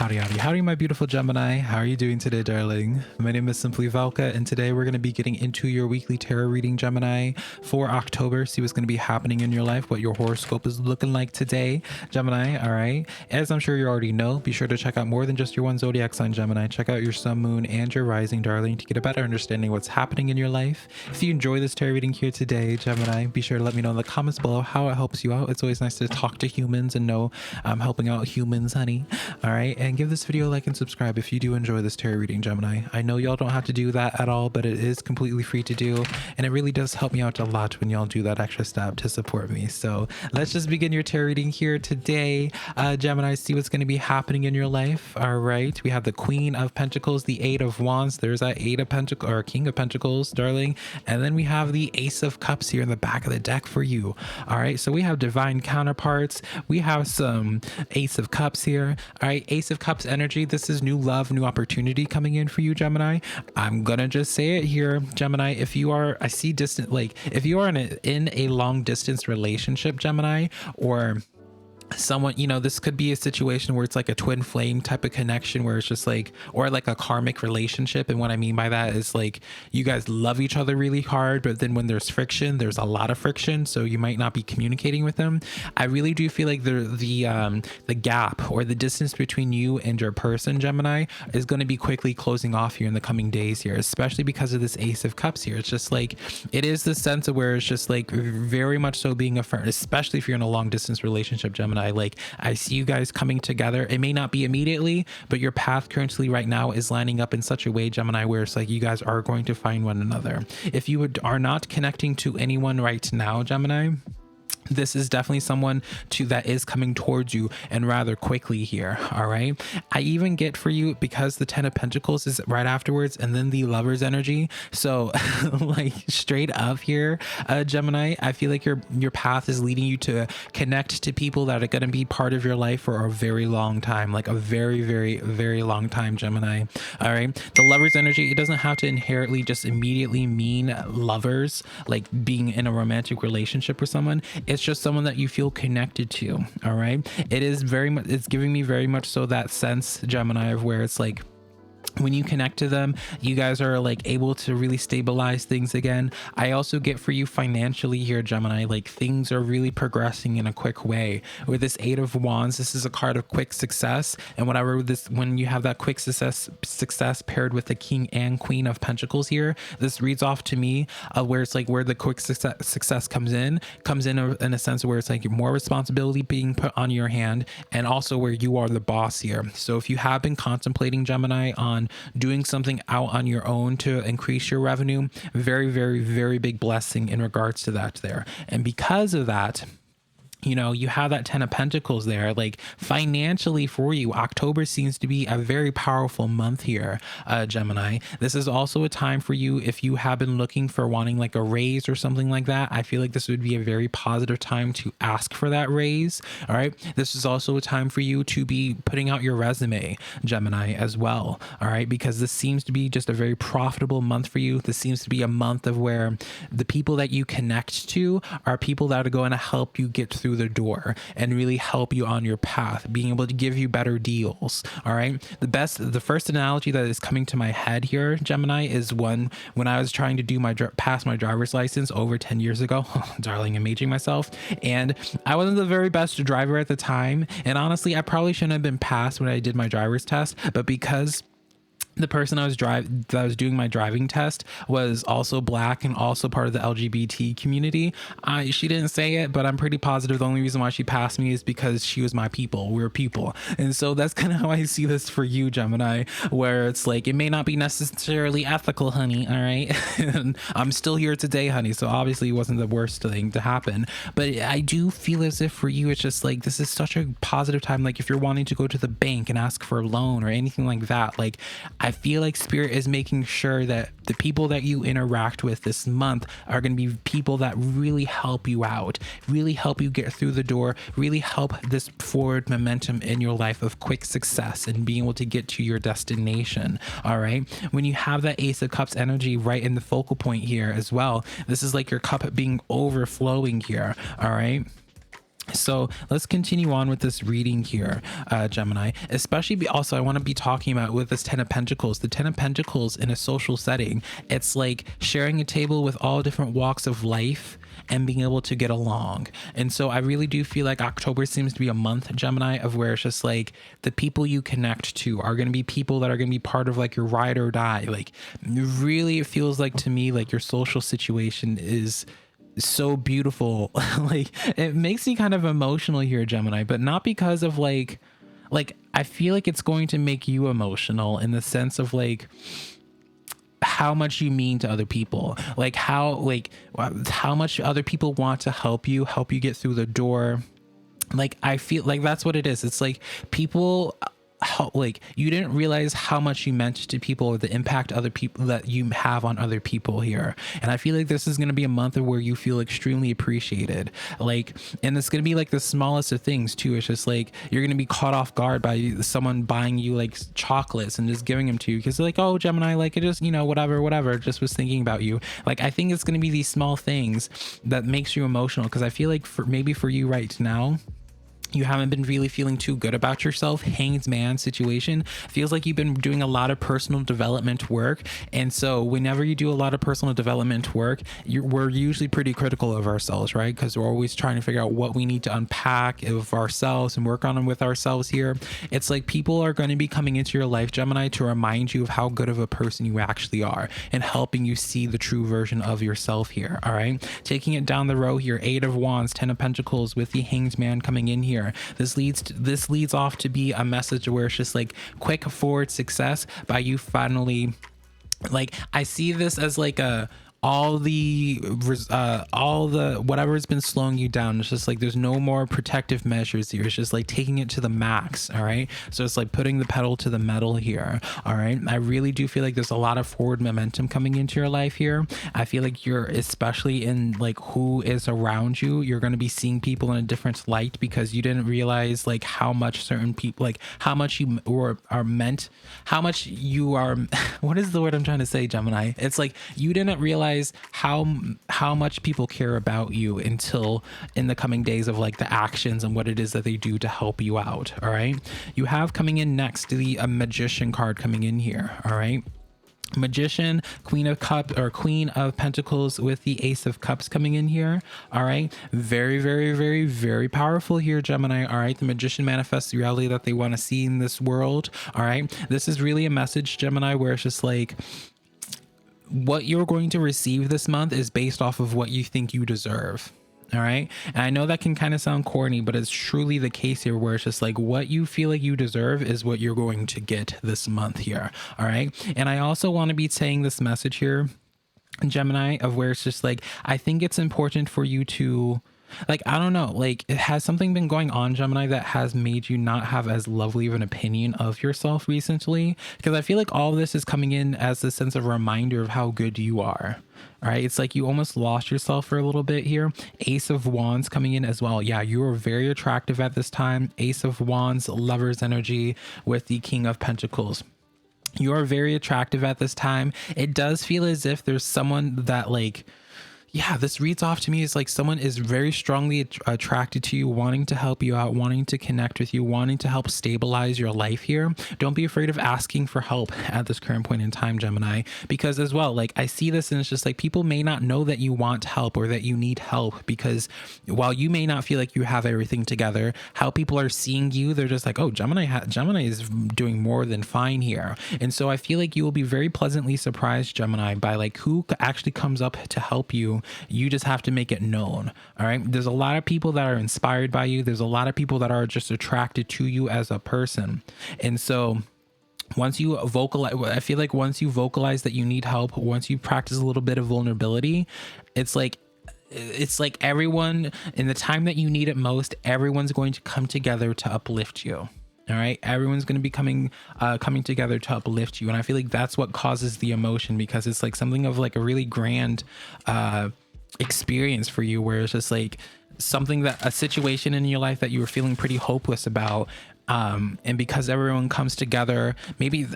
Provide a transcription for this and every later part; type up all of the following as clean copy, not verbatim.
Howdy, my beautiful Gemini. How are you doing today, darling? My name is SimplyVelca, and today we're going to be getting into your weekly tarot reading, Gemini, for October. See what's going to be happening in your life, what your horoscope is looking like today, Gemini. All right. As I'm sure you already know, be sure to check out more than just your one zodiac sign, Gemini. Check out your sun, moon, and your rising, darling, to get a better understanding of what's happening in your life. If you enjoy this tarot reading here today, Gemini, be sure to let me know in the comments below how it helps you out. It's always nice to talk to humans and know I'm helping out humans, honey. All right. And give this video a like and subscribe if you do enjoy this tarot reading, Gemini. I know y'all don't have to do that at all, but it is completely free to do, and it really does help me out a lot when y'all do that extra step to support me. So let's just begin your tarot reading here today, Gemini. See what's going to be happening in your life. All right, we have the Queen of Pentacles, the Eight of Wands. There's that Eight of Pentacles, or King of Pentacles, darling, and then we have the Ace of Cups here in the back of the deck for you. All right, so we have divine counterparts. We have some Ace of Cups here. All right, Ace of Cups energy. This is new love, new opportunity coming in for you, Gemini. I'm gonna just say it here, Gemini. If you are, I see distant, like if you are in a long distance relationship, Gemini, or someone, you know, this could be a situation where it's like a twin flame type of connection, where it's just like, or like a karmic relationship. And what I mean by that is like you guys love each other really hard, but then when there's friction, there's a lot of friction, so you might not be communicating with them. I really do feel like the gap or the distance between you and your person, Gemini, is going to be quickly closing off here in the coming days here, especially because of this Ace of Cups here. It's just like, it is the sense of where it's just like very much so being a friend, especially if you're in a long distance relationship, Gemini. Like I see you guys coming together. It may not be immediately, but your path currently right now is lining up in such a way, Gemini, where it's like you guys are going to find one another. If you are not connecting to anyone right now, Gemini, this is definitely someone that is coming towards you, and rather quickly here. All right, I even get for you, because the Ten of Pentacles is right afterwards, and then the Lover's energy. So like straight up here, Gemini, I feel like your path is leading you to connect to people that are going to be part of your life for a very long time, like a very, very, very long time, Gemini. All right, the Lover's energy, it doesn't have to inherently just immediately mean lovers, like being in a romantic relationship with someone. It's just someone that you feel connected to. All right, it is very much, it's giving me very much so that sense, Gemini, of where it's like when you connect to them, you guys are like able to really stabilize things again. I also get for you financially here, Gemini, like things are really progressing in a quick way. With this Eight of Wands, this is a card of quick success. And whatever this, when you have that quick success paired with the King and Queen of Pentacles here, this reads off to me where it's like where the quick success comes in a sense where it's like more responsibility being put on your hand, and also where you are the boss here. So if you have been contemplating, Gemini, on doing something out on your own to increase your revenue, very, very, very big blessing in regards to that there. And because of that, you know, you have that Ten of Pentacles there. Like financially for you, October seems to be a very powerful month here, Gemini. This is also a time for you, if you have been looking for wanting like a raise or something like that, I feel like this would be a very positive time to ask for that raise. All right, this is also a time for you to be putting out your resume, Gemini, as well. All right, because this seems to be just a very profitable month for you. This seems to be a month of where the people that you connect to are people that are going to help you get through the door and really help you on your path, being able to give you better deals. All right, the first analogy that is coming to my head here, Gemini, is when I was trying to do pass my driver's license over 10 years ago. Darling, I'm aging myself, and I wasn't the very best driver at the time, and honestly I probably shouldn't have been passed when I did my driver's test, but because the person that was doing my driving test was also Black and also part of the LGBT community. She didn't say it, but I'm pretty positive the only reason why she passed me is because she was my people. We're people. And so that's kind of how I see this for you, Gemini, where it's like, it may not be necessarily ethical, honey. All right. And I'm still here today, honey. So obviously it wasn't the worst thing to happen, but I do feel as if for you, it's just like, this is such a positive time. Like if you're wanting to go to the bank and ask for a loan or anything like that, like I feel like Spirit is making sure that the people that you interact with this month are going to be people that really help you out, really help you get through the door, really help this forward momentum in your life of quick success and being able to get to your destination. All right. When you have that Ace of Cups energy right in the focal point here as well, this is like your cup being overflowing here. All right. So let's continue on with this reading here, Gemini. Especially also, I want to be talking about with this 10 of Pentacles. The 10 of Pentacles in a social setting, it's like sharing a table with all different walks of life and being able to get along. And so I really do feel like October seems to be a month, Gemini, of where it's just like the people you connect to are going to be people that are going to be part of like your ride or die. Like really, it feels like to me like your social situation is so beautiful. Like it makes me kind of emotional here, Gemini, but not because of like I feel like it's going to make you emotional in the sense of like how much you mean to other people, like how much other people want to help you get through the door. Like I feel like that's what it is. It's like people like you didn't realize how much you meant to people or the impact other people that you have on other people here. And I feel like this is going to be a month where you feel extremely appreciated. Like, and it's going to be like the smallest of things too. It's just like you're going to be caught off guard by someone buying you like chocolates and just giving them to you because they're like, oh, Gemini, like it just, you know, whatever, just was thinking about you. Like I think it's going to be these small things that makes you emotional, because I feel like maybe for you right now, you haven't been really feeling too good about yourself. Hanged man situation feels like you've been doing a lot of personal development work. And so whenever you do a lot of personal development work, we're usually pretty critical of ourselves, right? Because we're always trying to figure out what we need to unpack of ourselves and work on them with ourselves here. It's like people are going to be coming into your life, Gemini, to remind you of how good of a person you actually are and helping you see the true version of yourself here. All right. Taking it down the row here, 8 of Wands, 10 of Pentacles with the Hanged Man coming in here. This leads off to be a message where it's just like quick forward success by you finally, like I see this as like a all the whatever has been slowing you down. It's just like there's no more protective measures here. It's just like taking it to the max. All right, so it's like putting the pedal to the metal here. All right, I really do feel like there's a lot of forward momentum coming into your life here. I feel like you're, especially in like who is around you, you're going to be seeing people in a different light because you didn't realize like how much certain people, like how much you are meant, how much you are what is the word I'm trying to say, Gemini? It's like you didn't realize how much people care about you until in the coming days of like the actions and what it is that they do to help you out. All right, you have coming in next the Magician card coming in here. All right, Magician, Queen of Cups or Queen of Pentacles with the Ace of Cups coming in here. All right, very powerful here, Gemini. All right, the Magician manifests the reality that they want to see in this world. All right, this is really a message, Gemini, where it's just like what you're going to receive this month is based off of what you think you deserve. All right. And I know that can kind of sound corny, but it's truly the case here where it's just like what you feel like you deserve is what you're going to get this month here. All right. And I also want to be saying this message here, Gemini, of where it's just like, I think it's important for you to, like, I don't know, like, has something been going on, Gemini, that has made you not have as lovely of an opinion of yourself recently? Because I feel like all of this is coming in as a sense of reminder of how good you are. All right, it's like you almost lost yourself for a little bit here. Ace of Wands coming in as well. Yeah, you are very attractive at this time. Ace of Wands, Lover's energy with the King of Pentacles. You are very attractive at this time. It does feel as if there's someone that like, yeah, this reads off to me as like someone is very strongly attracted to you, wanting to help you out, wanting to connect with you, wanting to help stabilize your life here. Don't be afraid of asking for help at this current point in time, Gemini, because as well, like I see this and it's just like people may not know that you want help or that you need help, because while you may not feel like you have everything together, how people are seeing you, they're just like, oh, Gemini is doing more than fine here. And so I feel like you will be very pleasantly surprised, Gemini, by like who actually comes up to help you. You just have to make it known. All right. There's a lot of people that are inspired by you. There's a lot of people that are just attracted to you as a person. And so once you vocalize, I feel like once you vocalize that you need help, once you practice a little bit of vulnerability, it's like everyone in the time that you need it most, everyone's going to come together to uplift you. All right, everyone's going to be coming together to uplift you. And I feel like that's what causes the emotion, because it's like something of like a really grand experience for you, where it's just like something that a situation in your life that you were feeling pretty hopeless about. And because everyone comes together, maybe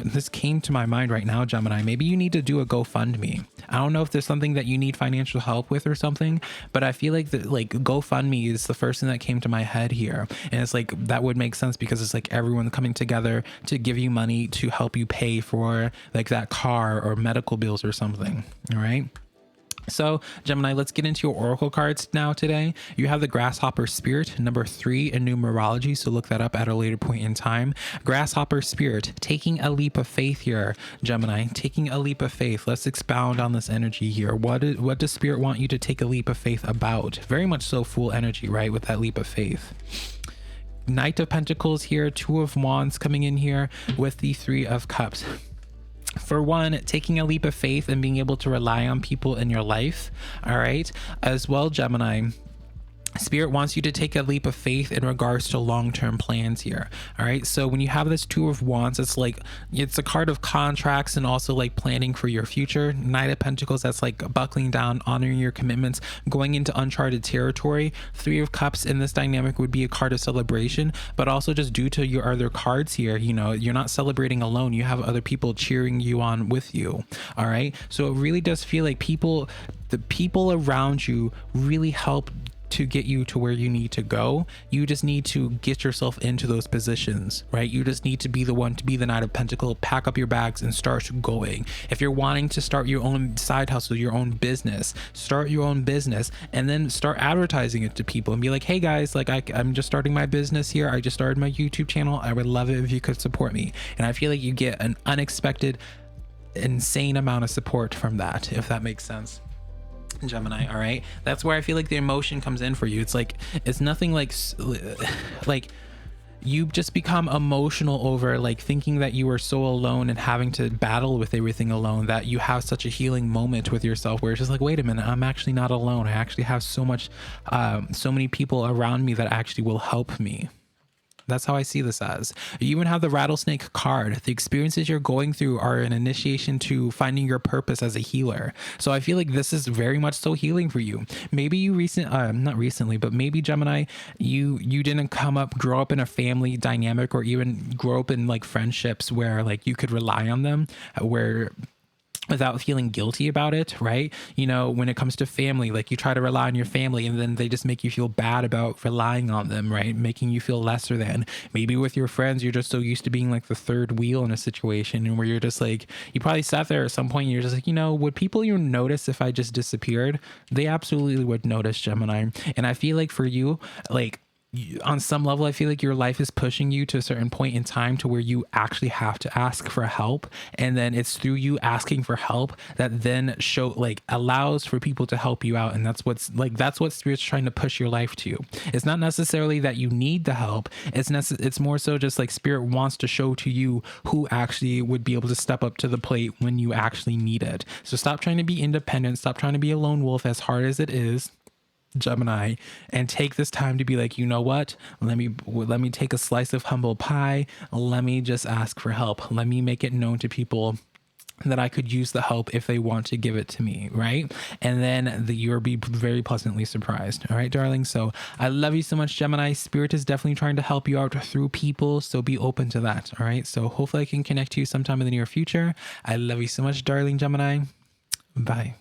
this came to my mind right now, Gemini, maybe you need to do a GoFundMe. I don't know if there's something that you need financial help with or something, but I feel like that, like, GoFundMe is the first thing that came to my head here. And it's like, that would make sense because it's like everyone coming together to give you money to help you pay for like that car or medical bills or something. All right. So Gemini, let's get into your oracle cards now today. You have the grasshopper spirit, number 3 in numerology. So look that up at a later point in time. Grasshopper spirit, taking a leap of faith here, Gemini, taking a leap of faith. Let's expound on this energy here. What does spirit want you to take a leap of faith about? Very much so Fool energy, right? With that leap of faith. Knight of Pentacles here, 2 of Wands coming in here with the 3 of Cups. For one, taking a leap of faith and being able to rely on people in your life. All right. As well, Gemini, Spirit wants you to take a leap of faith in regards to long-term plans here. All right. So when you have this 2 of Wands, it's like, it's a card of contracts and also like planning for your future. Knight of Pentacles, that's like buckling down, honoring your commitments, going into uncharted territory. 3 of Cups in this dynamic would be a card of celebration, but also just due to your other cards here, you know, you're not celebrating alone. You have other people cheering you on with you. All right. So it really does feel like the people around you really help to get you to where you need to go. You just need to get yourself into those positions, right? You just need to be the one to be the Knight of Pentacles, pack up your bags and start going. If you're wanting to start your own side hustle, your own business, start your own business and then start advertising it to people and be like, hey guys, like I'm just starting my business here. I just started my YouTube channel. I would love it if you could support me. And I feel like you get an unexpected, insane amount of support from that, if that makes sense. Gemini. All right, that's where I feel like the emotion comes in for you. It's like, it's nothing like you just become emotional over like thinking that you are so alone and having to battle with everything alone, that you have such a healing moment with yourself where it's just like, wait a minute, I'm actually not alone. I actually have so many people around me that actually will help me. That's how I see this as. You even have the rattlesnake card. The experiences you're going through are an initiation to finding your purpose as a healer. So I feel like this is very much so healing for you. Maybe you not recently, but maybe Gemini, you didn't grow up in a family dynamic or even grow up in like friendships where like you could rely on them, without feeling guilty about it, right? You know, when it comes to family, like you try to rely on your family and then they just make you feel bad about relying on them, right? Making you feel lesser than. Maybe with your friends, you're just so used to being like the third wheel in a situation and where you're just like, you probably sat there at some point and you're just like, you know, would people even notice if I just disappeared? They absolutely would notice, Gemini. And I feel like for you, like, on some level, I feel like your life is pushing you to a certain point in time to where you actually have to ask for help. And then it's through you asking for help that then allows for people to help you out. And that's what Spirit's trying to push your life to. It's not necessarily that you need the help. It's more so just like Spirit wants to show to you who actually would be able to step up to the plate when you actually need it. So stop trying to be independent. Stop trying to be a lone wolf, as hard as it is, Gemini, and take this time to be like, you know what, let me take a slice of humble pie. Let me just ask for help. Let me make it known to people that I could use the help if they want to give it to me, right? And then you'll be very pleasantly surprised. All right, darling. So I love you so much, Gemini. Spirit is definitely trying to help you out through people, so be open to that. All right, so hopefully I can connect to you sometime in the near future. I love you so much, darling Gemini. Bye.